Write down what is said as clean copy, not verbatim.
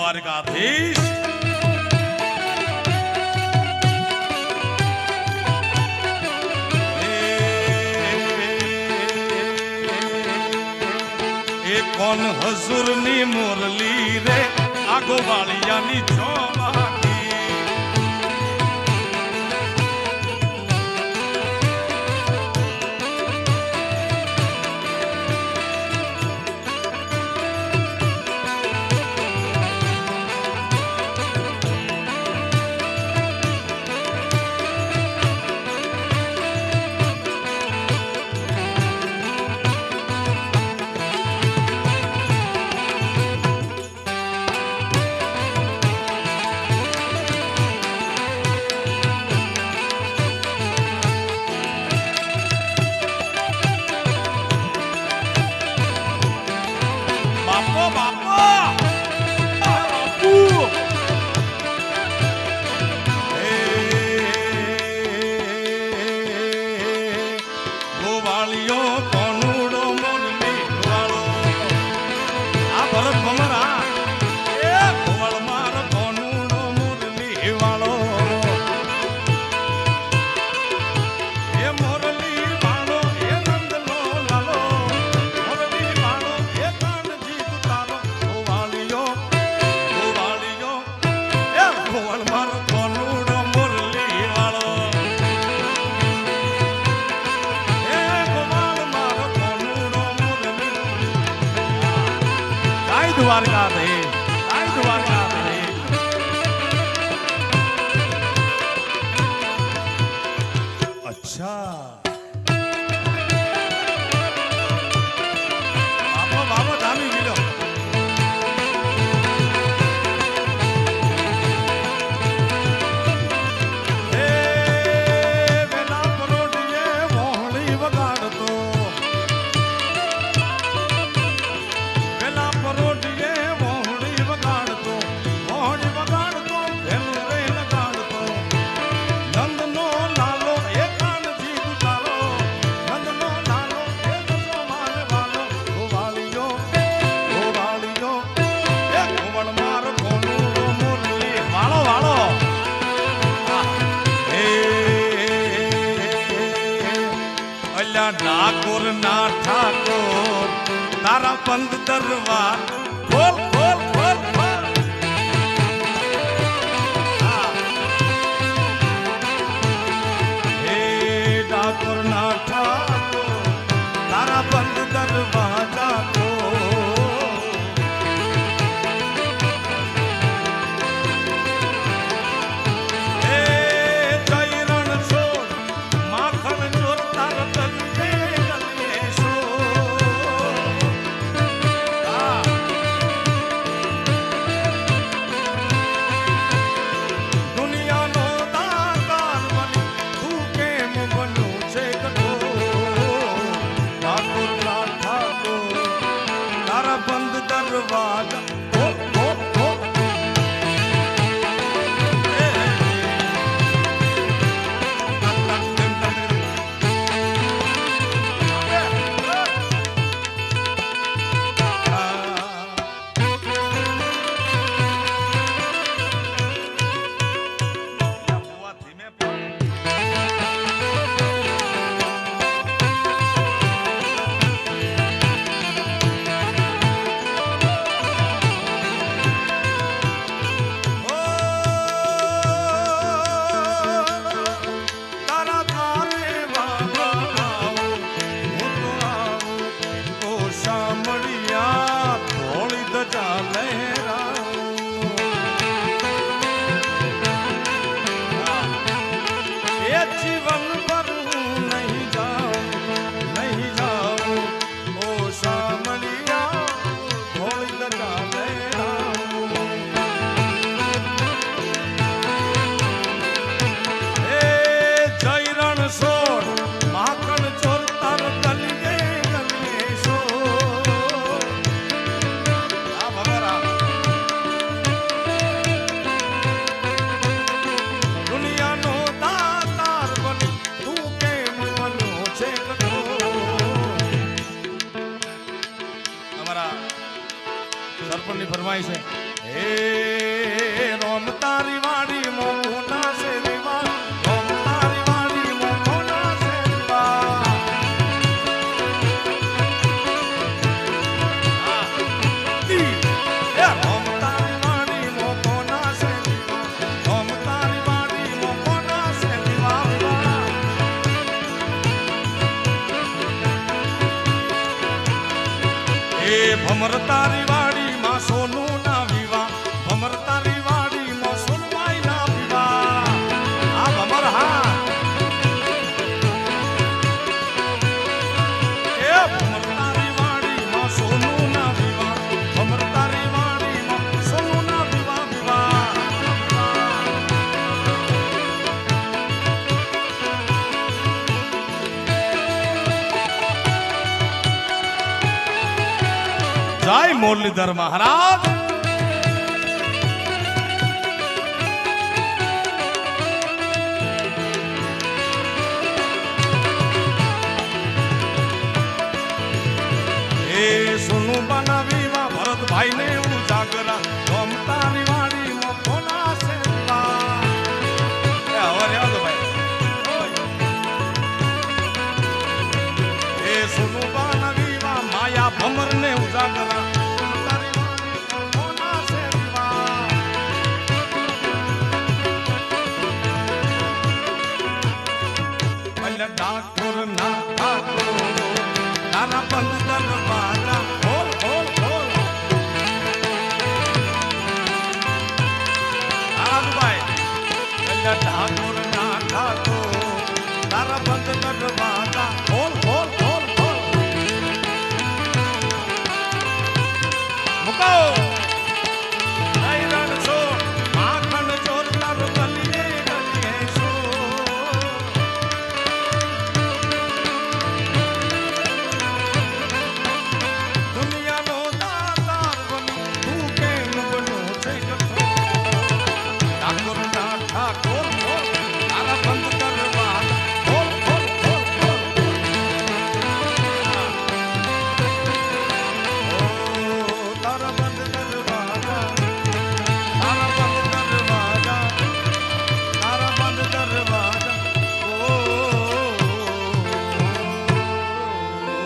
દ્વારકાધીશ એ કોણ હસુરની મુરલી રે આગો વાળિયાની ચોમાકી દ્વારકાધીશ દ્વારકાધીશ અચ્છા બાબો બાબો ધામી ગયો ઠાકોર ના ઠાકોર તારા બંધ દરવાર ખોલ ખોલ ખોલ ખોલ હે ઠાકોર ના ઠાકોર તારા બંધ દરવાજા હે રોમ તારી વાડી મો કોના છે વિવા રોમ તારી વાડી મો કોના છે વિવા એ રોમ તારી વાડી મો કોના છે વિવા રોમ તારી વાડી મો કોના છે વિવા વિવા એ ભમર તારી વાડી માં સોનું ના વિવા ભમર તારી વાડી માં સોનવાઈ ના વિવા આ ભમર હા એ ભમર તારી વાડી માં સોનું ના વિવા ભમર તારી વાડી માં સોનું ના વિવા વિવા જય મુરલીધર મહારાજ એ સોનું બનાવીવા ભરતભાઈ ને ઉજાગરા